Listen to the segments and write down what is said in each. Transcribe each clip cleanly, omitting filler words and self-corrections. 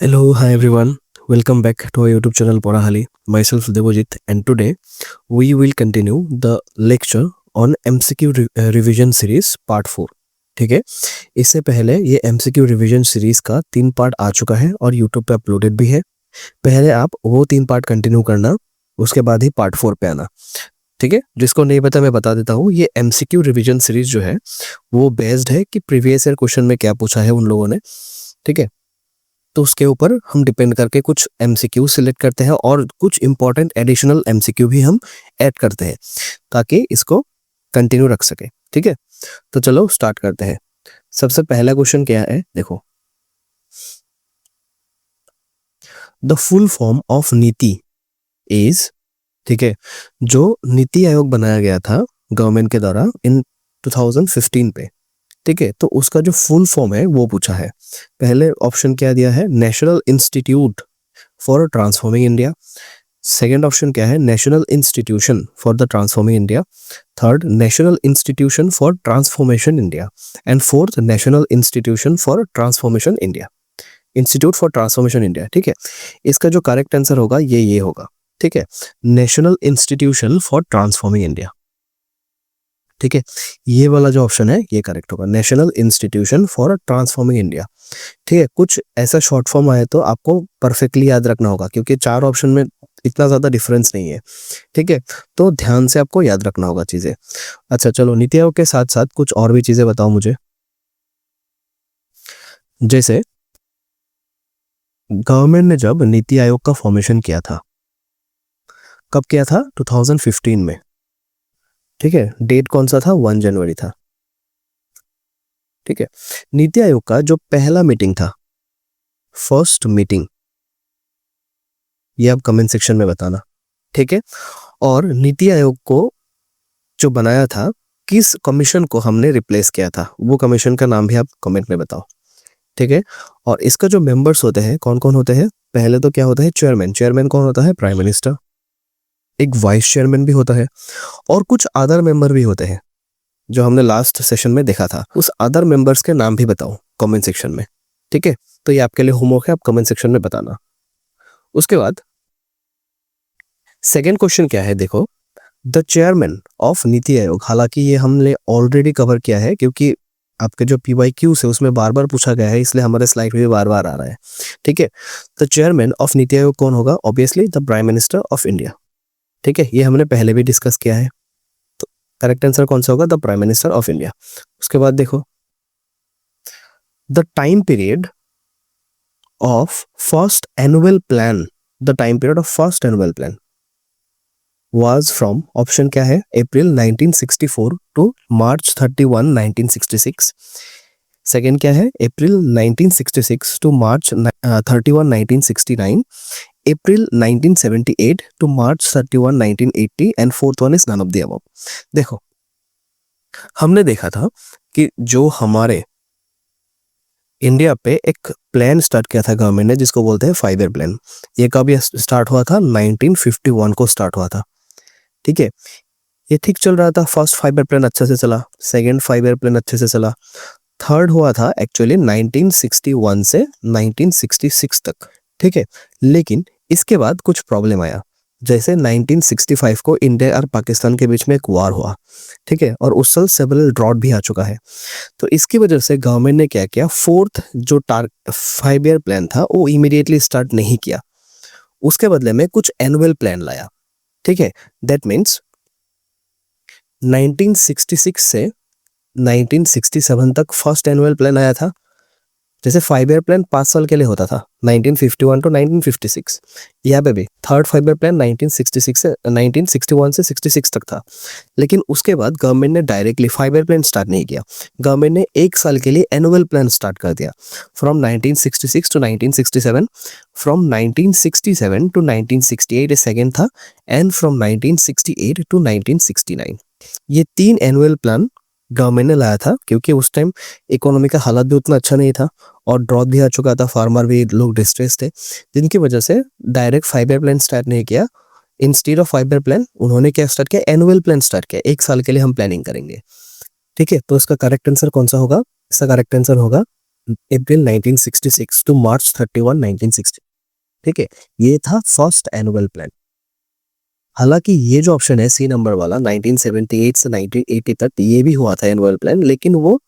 Hello, hi everyone. Welcome back to our YouTube channel Porahali. Myself Devojit, and today we will continue the lecture on MCQ revision series part 4. ठीक है, इससे पहले ये MCQ revision series का 3 part आ चुका है और YouTube पे अपलोडेड भी है. पहले आप वो 3 पार्ट कंटिन्यू करना, उसके बाद ही पार्ट 4 पे आना. ठीक है, जिसको नहीं पता मैं बता देता हूँ. ये MCQ रिवीजन सीरीज जो है वो बेस्ड है कि प्रीवियस ईयर क्वेश्चन में क्या पूछा है उन लोगों ने. ठीक है, तो उसके ऊपर हम डिपेंड करके कुछ एमसीक्यू सिलेक्ट करते हैं और कुछ इंपॉर्टेंट एडिशनल एमसीक्यू भी हम ऐड करते हैं ताकि इसको कंटिन्यू रख सके. ठीक है, तो चलो स्टार्ट करते हैं. सबसे पहला क्वेश्चन क्या है, देखो. द फुल फॉर्म ऑफ नीति इज, ठीक है, जो नीति आयोग बनाया गया था गवर्नमेंट के द्वारा इन 2015 पे. ठीक है, तो उसका जो फुल फॉर्म है वो पूछा है. पहले ऑप्शन क्या दिया है, national institute for transforming India. Second option क्या है, national institution for the transforming India. Third, national institution for transformation India. And fourth, national institution for transformation India, institute for transformation India. ठीक है, इसका जो correct answer होगा ये होगा. ठीक है, national institution for transforming India. ठीक है, ये वाला जो ऑप्शन है ये करेक्ट होगा, national institution for transforming India. ठीक है, कुछ ऐसा शॉर्ट फॉर्म आए तो आपको परफेक्टली याद रखना होगा क्योंकि 4 ऑप्शन में इतना ज़्यादा डिफरेंस नहीं है. ठीक है, तो ध्यान से आपको याद रखना होगा चीज़ें. अच्छा चलो, नीति आयोग के साथ साथ कुछ और भी चीज़ें बताओ मुझे. जैसे गवर्नमेंट ने जब नीति आयोग का फॉर्मेशन किया था, कब किया था, 2015 में. ठीक है, डेट कौन सा था, 1 जनवरी था. ठीक है, नीति आयोग का जो पहला मीटिंग था, फर्स्ट मीटिंग, ये आप कमेंट सेक्शन में बताना. ठीक है, और नीति आयोग को जो बनाया था, किस कमीशन को हमने रिप्लेस किया था, वो कमीशन का नाम भी आप कमेंट में बताओ. ठीक है, और इसका जो मेंबर्स होते हैं कौन कौन होते हैं, पहले तो क्या होता है, चेयरमैन. चेयरमैन कौन होता है, प्राइम मिनिस्टर. एक वाइस चेयरमैन भी होता है और कुछ अदर मेंबर भी होते हैं जो हमने लास्ट सेशन में देखा था. उस अदर मेंबर्स के नाम भी बताओ कमेंट सेक्शन में. ठीक है, तो ये आपके लिए होमवर्क है, आप कमेंट सेक्शन में बताना. उसके बाद सेकेंड क्वेश्चन क्या है, देखो. The chairman of NITI Aayog, हालांकि ये हमने ऑलरेडी कवर किया है क्योंकि आपके जो PYQ से उसमें बार बार पूछा गया है, इसलिए हमारे स्लाइड में बार बार आ रहा है. ठीक है, the chairman of NITI Aayog कौन होगा, obviously the prime minister of India. ठीक है, ये हमने पहले भी डिस्कस किया है, तो करेक्ट आंसर कौन सा होगा, the prime minister of India. उसके बाद देखो, the time period of first annual plan, the time period of first annual plan was from, option क्या है, अप्रैल 1964 टू मार्च 31 1966. सेकेंड क्या है, अप्रैल 1966 टू मार्च 31 1969. अप्रैल 1978 to March 31 1980. And fourth one is none of the above. देखो, हमने देखा था कि जो हमारे इंडिया पे एक प्लान स्टार्ट किया था गवर्नमेंट ने, जिसको बोलते हैं 5 ईयर प्लान. ये कब स्टार्ट हुआ था, 1951 को स्टार्ट हुआ था. ठीक है, ये ठीक चल रहा था. फर्स्ट 5 ईयर प्लान अच्छे से चला, सेकंड 5 ईयर प्लान अच्छे से चला, थर्ड हुआ था एक्चुअली 1961 से 1966 तक. ठीक है, लेकिन इसके बाद कुछ प्रॉब्लम आया. जैसे 1965 को इंडिया और पाकिस्तान के बीच में एक वार हुआ. ठीक है, और उस साल सेवरल ड्रॉट भी आ चुका है. तो इसकी वजह से गवर्नमेंट ने क्या किया, फोर्थ जो 5 ईयर प्लान था वो इमीडिएटली स्टार्ट नहीं किया, उसके बदले में कुछ एनुअल प्लान लाया. ठीक है, दैट मीन्स 1966 से 1967 तक फर्स्ट एनुअल प्लान आया था. जैसे 5 ईयर प्लान 5 साल के लिए होता था, 1951 टू 1956. यहाँ पे भी थर्ड 5 ईयर प्लान 1966 से 1961 से 66 तक था. लेकिन उसके बाद गवर्नमेंट ने डायरेक्टली 5 ईयर प्लान स्टार्ट नहीं किया, गवर्नमेंट ने एक साल के लिए एनुअल प्लान स्टार्ट कर दिया. From 1966 to 1967, from 1967 to 1968 second था, एंड फ्रॉम 1968 टू 1969. ये 3 एनुअल प्लान गवर्नमेंट ने लाया था क्योंकि उस टाइम इकोनॉमी का हालत भी उतना अच्छा नहीं था और ड्रॉट भी आ चुका था, फार्मर भी लोग डिस्ट्रेस थे, जिनकी वजह से डायरेक्ट 5 ईयर प्लान स्टार्ट नहीं किया. इंस्टेड ऑफ 5 ईयर प्लान उन्होंने क्या स्टार्ट किया, एनुअल प्लान स्टार्ट किया, एक साल के लिए हम प्लानिंग करेंगे. ठीक है, तो इसका करेक्ट आंसर कौन सा होगा, इसका करेक्ट आंसर होगा अप्रैल 1966 टू मार्च 31 1960। ठीक है, ये था फर्स्ट एनुअल प्लान। हालांकि ये जो ऑप्शन है सी नंबर वाला 1978 से 1980 तक ये भी हुआ था एनुअल प्लान, लेकिन वो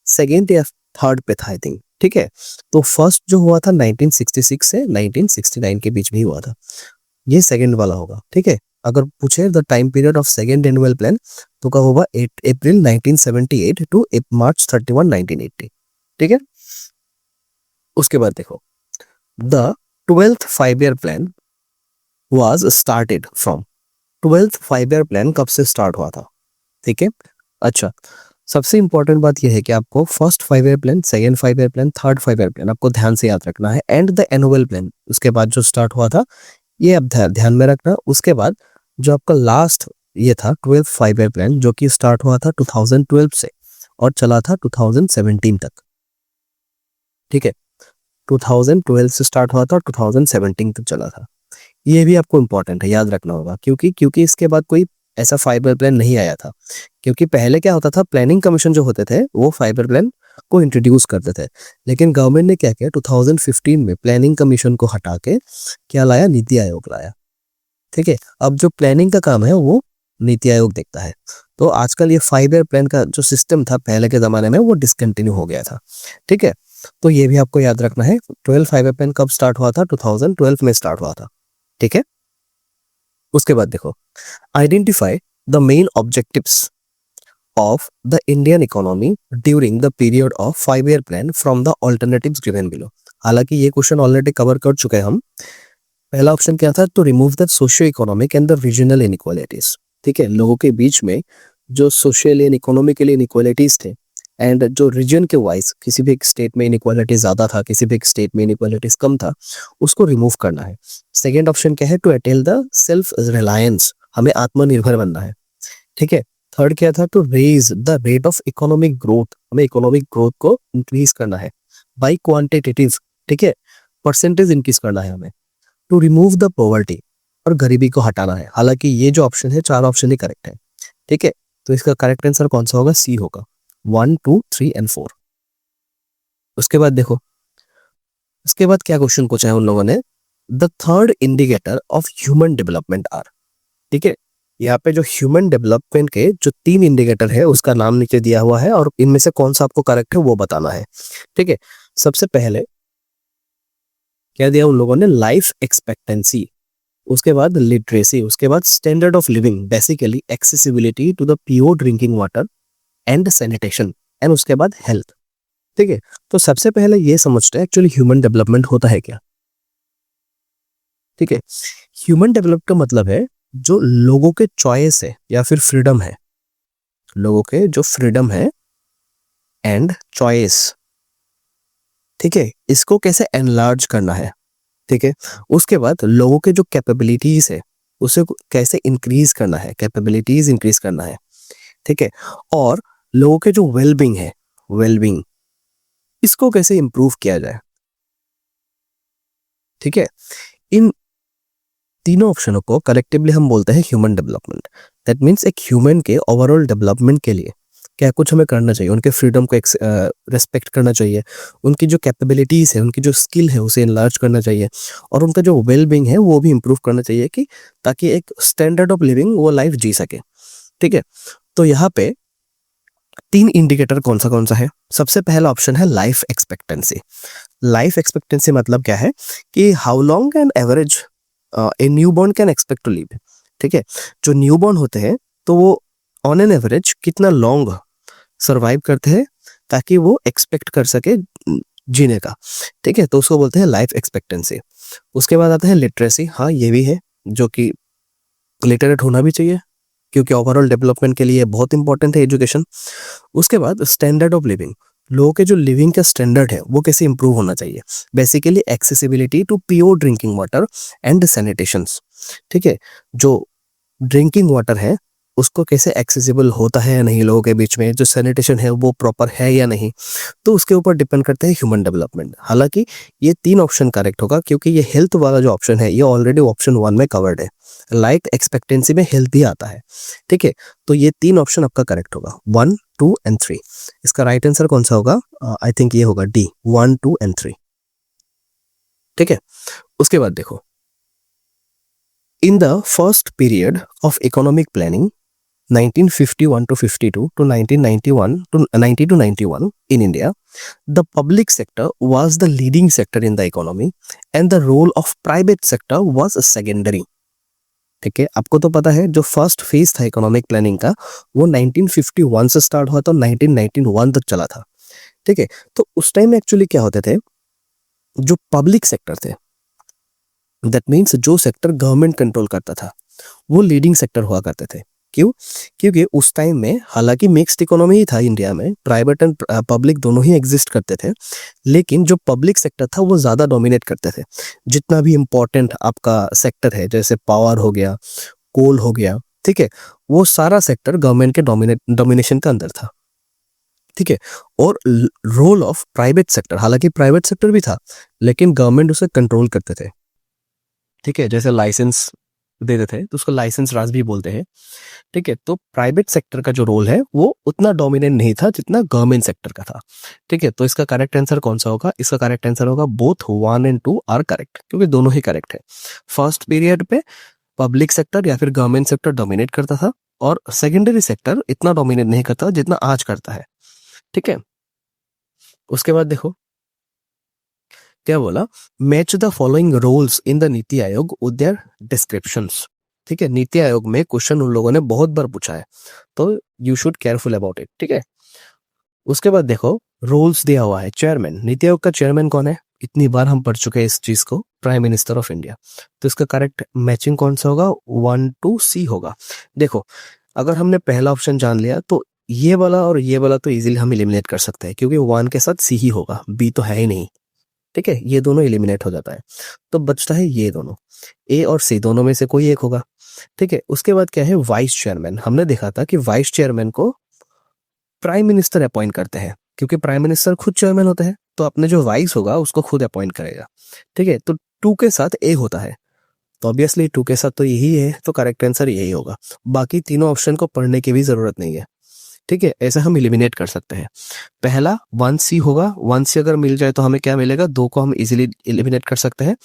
सेकेंड या थर्ड पे था आई थिंक। ठीक है, तो फर्स्ट जो हुआ था 1966 से 1969 के बीच में ही हुआ था, ये सेकेंड वाला होगा। ठीक है, अगर पूछे the time period of second annual plan तो कब होगा, अप्रैल 1978 टू मार्च 31 1980। ठीक है, उसके बाद देखो the 12th 5 year plan was started from, 12th 5 year plan कब से स्टार्ट हुआ था। ठीक है, अच्छा, सबसे इंपॉर्टेंट बात यह है कि आपको first 5 year plan, second 5 year plan, third 5 year plan आपको ध्यान से याद रखना है, एंड द एनुअल प्लान उसके बाद जो स्टार्ट हुआ था ये अब ध्यान में रखना। उसके बाद जो आपका लास्ट ये था 12th 5 year प्लान जो कि स्टार्ट हुआ था 2012 से और चला था 2017 तक। ठीक है, 2012 से स्टार्ट हुआ था और 2017 तक चला था। ये भी आपको इंपॉर्टेंट है, याद रखना होगा, क्योंकि इसके बाद कोई ऐसा 5 year प्लान नहीं आया था। क्योंकि पहले क्या होता था, प्लानिंग कमीशन जो होते थे वो 5 year प्लान को इंट्रोड्यूस करते थे, लेकिन गवर्नमेंट ने क्या किया 2015 में प्लानिंग कमीशन को हटा के क्या लाया, नीति आयोग लाया। ठीक है, अब जो प्लानिंग का काम है वो नीति आयोग देखता है। तो आजकल ये 5 year प्लान का जो सिस्टम था पहले के जमाने में वो डिसकंटिन्यू हो गया था। ठीक है, तो ये भी आपको याद रखना है। 12 5 year प्लान कब स्टार्ट हुआ था, 2012 में स्टार्ट हुआ था। ठीक है, उसके बाद देखो identify the main objectives of the Indian economy during the period of 5 year plan from the alternatives given below. हालांकि ये क्वेश्चन ऑलरेडी कवर कर चुके हैं हम। पहला ऑप्शन क्या था, to remove the socio economic and the regional inequalities. ठीक है, लोगों के बीच में जो सोशल एंड इकोनॉमिकली इनइक्वालिटीज थे एंड जो रीजन के वाइज किसी भी एक स्टेट में इनइक्वालिटी ज्यादा था, किसी भी एक स्टेट में इनइक्वालिटीज कम था, उसको रिमूव करना है। सेकेंड ऑप्शन क्या है, to attain the self reliance, हमें आत्मनिर्भर बनना है। ठीक है, थर्ड क्या था, to raise the rate of economic growth, हमें इकोनॉमिक ग्रोथ को इंक्रीज करना है बाई क्वांटिटेटिव। ठीक है, परसेंटेज इंक्रीज करना है हमें। टू रिमूव द पॉवर्टी, और गरीबी को हटाना है। हालांकि ये जो ऑप्शन है चार ऑप्शन ही करेक्ट है। ठीक है, तो इसका करेक्ट आंसर कौन सा होगा, सी होगा, 1 2 3 एंड 4। उसके बाद देखो, उसके बाद क्या क्वेश्चन पूछा है उन लोगों ने, the third indicator of human development are. ठीक है, यहाँ पे जो ह्यूमन डेवलपमेंट के जो 3 इंडिकेटर है उसका नाम नीचे दिया हुआ है और इनमें से कौन सा आपको करेक्ट है वो बताना है। ठीक है, सबसे पहले क्या दिया उन लोगों ने, लाइफ एक्सपेक्टेंसी, उसके बाद लिटरेसी, उसके बाद standard of living, basically accessibility to the pure drinking water and sanitation, and उसके बाद हेल्थ। ठीक है, तो सबसे पहले ये समझते हैं एक्चुअली ह्यूमन डेवलपमेंट होता है क्या। ठीक है, ह्यूमन डेवलप का मतलब है जो लोगों के चॉइस है या फिर फ्रीडम है, लोगों के जो फ्रीडम है एंड चॉइस। ठीक है, इसको कैसे एनलार्ज करना है। ठीक है, उसके बाद लोगों के जो कैपेबिलिटीज है उसे कैसे इंक्रीज करना है, कैपेबिलिटीज इंक्रीज करना है। ठीक है, और लोगों के जो वेलबींग है, वेलबींग, इसको कैसे इंप्रूव किया जाए। ठीक है, इन तीनों ऑप्शनों को कलेक्टिवली हम बोलते हैं ह्यूमन डेवलपमेंट। दैट मीन्स एक ह्यूमन के ओवरऑल डेवलपमेंट के लिए क्या कुछ हमें करना चाहिए, उनके फ्रीडम को रेस्पेक्ट करना चाहिए, उनकी जो कैपेबिलिटीज है, उनकी जो स्किल है उसे इनलार्ज करना चाहिए, और उनका जो वेलबींग है वो भी इंप्रूव करना चाहिए कि ताकि एक स्टैंडर्ड ऑफ लिविंग वो लाइफ जी सके। ठीक है, तो यहाँ पे 3 इंडिकेटर कौन सा है, सबसे पहला ऑप्शन है लाइफ एक्सपेक्टेंसी। लाइफ एक्सपेक्टेंसी मतलब क्या है कि how long an average a newborn can expect to live. ठीक है, जो न्यूबॉर्न होते हैं तो वो ऑन एन एवरेज कितना लॉन्ग सरवाइव करते हैं ताकि वो एक्सपेक्ट कर सके जीने का। ठीक है, तो उसको बोलते हैं लाइफ एक्सपेक्टेंसी। उसके बाद आता है लिटरेसी, हाँ ये भी है जो कि लिटरेट होना भी चाहिए क्योंकि ओवरऑल डेवलपमेंट के लिए बहुत इंपॉर्टेंट है एजुकेशन। उसके बाद स्टैंडर्ड ऑफ लिविंग, लोगों के जो लिविंग का स्टैंडर्ड है वो कैसे इंप्रूव होना चाहिए, basically accessibility to pure drinking water and sanitations. ठीक है, जो ड्रिंकिंग वाटर है उसको कैसे एक्सेसिबल होता है या नहीं लोगों के बीच में, जो सैनिटेशन है वो प्रॉपर है या नहीं, तो उसके ऊपर डिपेंड करता है ह्यूमन डेवलपमेंट। हालांकि ये 3 ऑप्शन करेक्ट होगा, क्योंकि ये हेल्थ वाला जो ऑप्शन है ये ऑलरेडी ऑप्शन 1 में कवर्ड है। लाइफ एक्सपेक्टेंसी में हेल्थ भी आता है, ठीक है। तो ये 3 ऑप्शन आपका करेक्ट होगा, 1, 2 एंड 3। इसका राइट आंसर कौन सा होगा? आई थिंक ये होगा डी, 1, 2 एंड 3, ठीक है। उसके बाद देखो, in the first period of economic planning 1951 to 52 to 1991 to 90 to 91 in India, the public sector was the leading sector in the economy and the role of private sector was secondary। ठीक है, आपको तो पता है जो first phase था economic planning का वो 1951 से स्टार्ट हुआ तो 1991 तक चला था, ठीक है। तो उस टाइम में एक्चुअली क्या होते थे, जो पब्लिक सेक्टर थे, दैट मीन्स जो सेक्टर गवर्नमेंट कंट्रोल करता था, वो लीडिंग सेक्टर हुआ करते थे। क्यों? क्योंकि उस टाइम में हालांकि मिक्स्ड इकोनॉमी ही था इंडिया में, प्राइवेट एंड पब्लिक दोनों ही एग्जिस्ट करते थे, लेकिन जो पब्लिक सेक्टर था वो ज़्यादा डोमिनेट करते थे। जितना भी इम्पोर्टेंट आपका सेक्टर है, जैसे पावर हो गया, कोल हो गया, ठीक है, वो सारा सेक्टर गवर्नमेंट के डोमिनेशन का अंदर था, ठीक है। और रोल ऑफ प्राइवेट सेक्टर, हालांकि प्राइवेट सेक्टर भी था लेकिन गवर्नमेंट उसे कंट्रोल करते थे, ठीक है। जैसे लाइसेंस दे देते हैं तो उसको लाइसेंस राज भी बोलते हैं, ठीक है। तो प्राइवेट सेक्टर का जो रोल है वो उतना डोमिनेंट नहीं था जितना गवर्नमेंट सेक्टर का था, ठीक है। तो इसका करेक्ट आंसर कौन सा होगा? इसका करेक्ट आंसर होगा बोथ 1 एंड 2 आर करेक्ट, क्योंकि दोनों ही करेक्ट है। फर्स्ट पीरियड पे पब्लिक सेक्टर या फिर गवर्नमेंट सेक्टर डोमिनेट करता था और सेकेंडरी सेक्टर इतना डोमिनेट नहीं करता जितना आज करता है, ठीक है। उसके बाद देखो क्या बोला, match the following roles in the NITI Aayog with their descriptions, ठीक है। नीति आयोग में क्वेश्चन उन लोगों ने बहुत बार पूछा है, तो you should careful about it, ठीक है। उसके बाद देखो रोल्स दिया हुआ है, चेयरमैन, नीति आयोग का चेयरमैन कौन है? इतनी बार हम पढ़ चुके हैं इस चीज को, प्राइम मिनिस्टर ऑफ इंडिया। तो इसका करेक्ट मैचिंग कौन सा होगा? 1 to C होगा। देखो अगर हमने पहला ऑप्शन जान लिया तो ये वाला और ये वाला तो इजीली हम एलिमिनेट कर सकते हैं, क्योंकि 1 के साथ C ही होगा, B तो है ही नहीं, ठीक है। ये दोनों एलिमिनेट हो जाता है, तो बचता है ये दोनों, ए और सी, दोनों में से कोई एक होगा, ठीक है। उसके बाद क्या है, वाइस चेयरमैन। हमने देखा था कि वाइस चेयरमैन को प्राइम मिनिस्टर अपॉइंट करते हैं, क्योंकि प्राइम मिनिस्टर खुद चेयरमैन होते हैं, तो अपने जो वाइस होगा उसको खुद अपॉइंट करेगा, ठीक है। तो 2 के साथ ए होता है, तो ऑब्वियसली 2 के साथ तो यही है, तो करेक्ट आंसर यही होगा। बाकी तीनों ऑप्शन को पढ़ने की भी जरूरत नहीं है, ठीक है। ऐसा हम एलिमिनेट कर सकते हैं। पहला 1C होगा, 1C अगर मिल जाए तो हमें क्या मिलेगा? 2 को हम इजीली एलिमिनेट कर सकते हैं।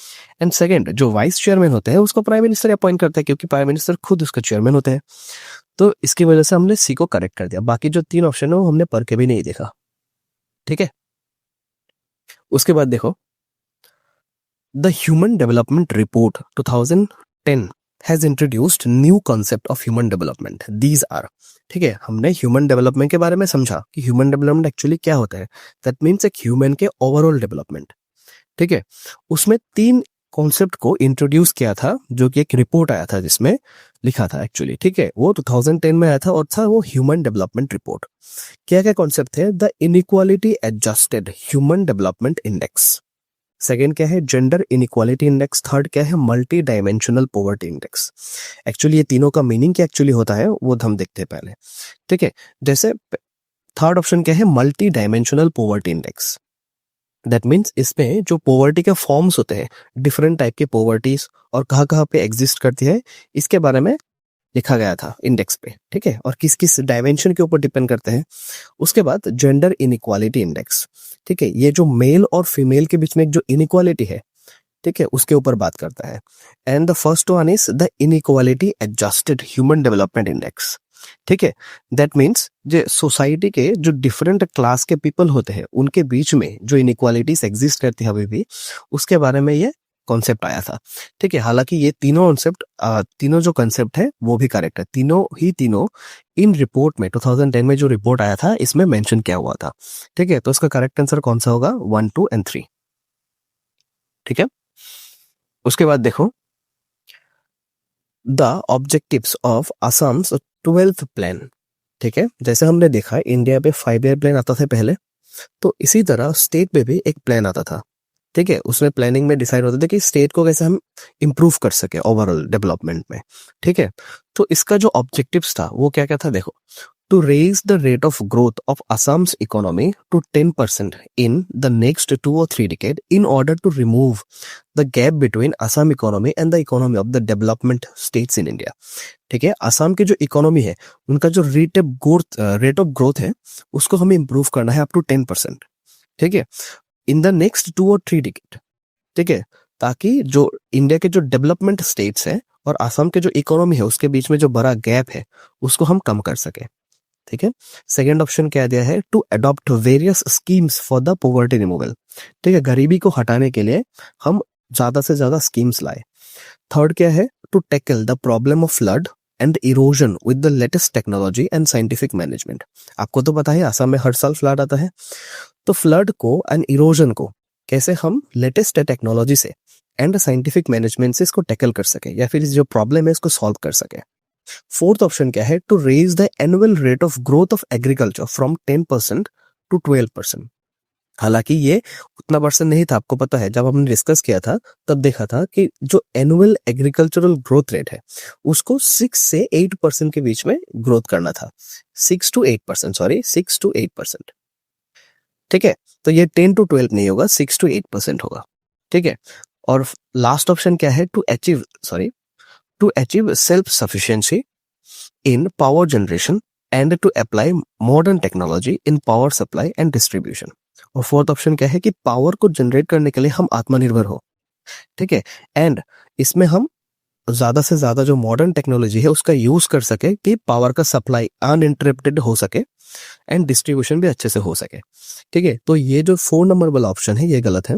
एंड सेकंड, जो वाइस चेयरमैन होते हैं उसको प्राइम मिनिस्टर अपॉइंट करते हैं, क्योंकि प्राइम मिनिस्टर खुद उसका चेयरमैन होते हैं। तो इसकी वजह से हमने सी को करेक्ट कर दिया। बाकी जो 3 ऑप्शन है वो हमने पढ़ के भी नहीं देखा, ठीक है। उसके बाद देखो, the human development report 2010 has introduced new concept of human development. These are, ठीक है, हमने ह्यूमन डेवलपमेंट के बारे में समझा कि ह्यूमन डेवलपमेंट एक्चुअली क्या होता है। दैट मीन्स एक ह्यूमन के ओवरऑल डेवलपमेंट, ठीक है। उसमें 3 कॉन्सेप्ट को इंट्रोड्यूस किया था, जो कि एक रिपोर्ट आया था जिसमें लिखा था एक्चुअली, ठीक है। वो 2010 में आया था और था वो ह्यूमन डेवलपमेंट रिपोर्ट। क्या क्या कॉन्सेप्ट थे? The inequality adjusted human development index, second क्या है, जेंडर इनइक्वालिटी इंडेक्स, थर्ड क्या है, multi dimensional poverty index. Actually ये तीनों का मीनिंग क्या एक्चुअली होता है वो हम देखते हैं पहले, ठीक है। जैसे थर्ड ऑप्शन क्या है, multi dimensional poverty index. That means इसमें जो पॉवर्टी के फॉर्म्स होते हैं, डिफरेंट टाइप के पॉवर्टीज और कहाँ कहाँ पे एग्जिस्ट करती है, इसके बारे में लिखा गया था इंडेक्स पे, ठीक है। और किस किस डायमेंशन के ऊपर डिपेंड करते हैं। उसके बाद जेंडर इनइक्वालिटी इंडेक्स, ठीक है, ये जो मेल और फीमेल के बीच में जो इनइक्वालिटी है, ठीक है, उसके ऊपर बात करता है। And the first one is the inequality adjusted human development index, ठीक है। दैट मीन्स जो सोसाइटी के जो डिफरेंट क्लास के पीपल होते हैं उनके बीच में जो इनइक्वालिटीज एग्जिस्ट करती है अभी भी, उसके बारे में ये कॉन्सेप्ट आया था, ठीक है। हालांकि ये तीनों कॉन्सेप्ट, तीनों जो कॉन्सेप्ट है वो भी करेक्ट है, तीनों इन रिपोर्ट में 2010 में जो रिपोर्ट आया था इसमें मेंशन किया हुआ था, ठीक है। तो इसका करेक्ट आंसर कौन सा होगा? 1, 2 एंड 3, ठीक है। उसके बाद देखो, the objectives of Assam's 12th plan, ठीक है। जैसे हमने देखा इंडिया पे 5 ईयर प्लान आता था पहले, तो इसी तरह स्टेट पे भी एक प्लान आता था, ठीक है, उसमें प्लानिंग में डिसाइड होता था कि स्टेट को कैसे हम इम्प्रूव कर सके ओवरऑल डेवलपमेंट में। ठीक है, तो इसका जो ऑब्जेक्टिव्स था वो क्या क्या था देखो, to raise the rate of growth of Assam's economy to 10% in the next 2 or 3 decades in order to remove the gap between Assam economy and the economy of the development states in India। ठीक है, असम की जो economy है उनका जो rate of growth है उसको हमें इंप्रूव करना है अप टू 10%। ठीक है, in the next 2 or 3 decade. ठीक है, ताकि जो इंडिया के जो डेवलपमेंट स्टेट्स है और असम के जो इकोनॉमी है उसके बीच में जो बड़ा गैप है उसको हम कम कर सके। ठीक है, सेकेंड ऑप्शन क्या दिया है, to adopt various schemes for the poverty removal. ठीक है, गरीबी को हटाने के लिए हम ज्यादा से ज्यादा स्कीम्स लाए। थर्ड क्या है, to tackle the problem of flood and erosion with the latest technology and scientific management. आपको तो पता है असम में हर साल फ्लड आता है, तो फ्लड को एंड इरोजन को कैसे हम लेटेस्ट टेक्नोलॉजी से एंड साइंटिफिक मैनेजमेंट से इसको टैकल कर सके या फिर जो प्रॉब्लम है इसको सॉल्व कर सके। फोर्थ ऑप्शन क्या है, to raise the annual rate of growth of agriculture from 10% to 12%। हालांकि ये उतना परसेंट नहीं था, आपको पता है जब हमने डिस्कस किया था तब देखा था कि जो एनुअल एग्रीकल्चरल ग्रोथ रेट है उसको 6 से 8% के बीच में ग्रोथ करना था। 6 to 8%, सॉरी 6 to 8%। ठीक है, तो ये 10 to 12 नहीं होगा, 6 to 8% होगा। ठीक है, और लास्ट ऑप्शन क्या है, to achieve self sufficiency in power generation and to apply modern technology in power supply and distribution। और फोर्थ ऑप्शन क्या है कि पावर को जनरेट करने के लिए हम आत्मनिर्भर हो। ठीक है, एंड इसमें हम ज्यादा से ज्यादा जो मॉडर्न टेक्नोलॉजी है उसका यूज कर सके कि पावर का सप्लाई अनइंटरप्टेड हो सके एंड डिस्ट्रीब्यूशन भी अच्छे से हो सके। ठीक है, तो ये जो 4 नंबर वाला ऑप्शन है ये गलत है,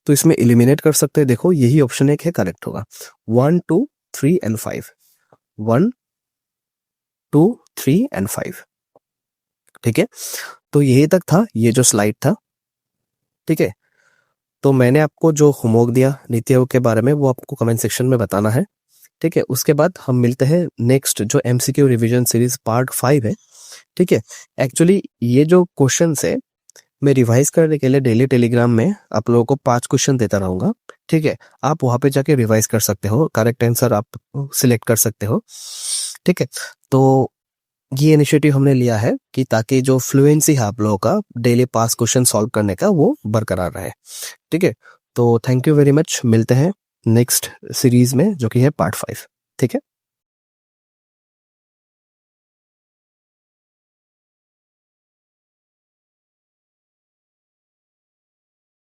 तो इसमें एलिमिनेट कर सकते हैं। देखो यही ऑप्शन एक है करेक्ट होगा, 1, 2, 3 and 5। 1, 2, 3 and 5। ठीक है, तो यही तक था ये जो स्लाइड था। ठीक है, तो मैंने आपको जो होमवर्क दिया नीति आयोग के बारे में वो आपको कमेंट सेक्शन में बताना है। ठीक है, उसके बाद हम मिलते हैं नेक्स्ट जो एमसीक्यू रिवीजन सीरीज पार्ट 5 है। ठीक है, एक्चुअली ये जो क्वेश्चन है मैं रिवाइज करने के लिए डेली टेलीग्राम में आप लोगों को 5 क्वेश्चन देता रहूंगा। ठीक है, आप वहां पे जाके रिवाइज कर सकते हो, करेक्ट आंसर आप सिलेक्ट कर सकते हो। ठीक है, तो ये इनिशिएटिव हमने लिया है कि ताकि जो फ्लुएंसी है आप लोगों का डेली पास क्वेश्चन सॉल्व करने का वो बरकरार रहे। ठीक है, तो थैंक यू वेरी मच, मिलते हैं नेक्स्ट सीरीज में जो कि है पार्ट 5। ठीक है।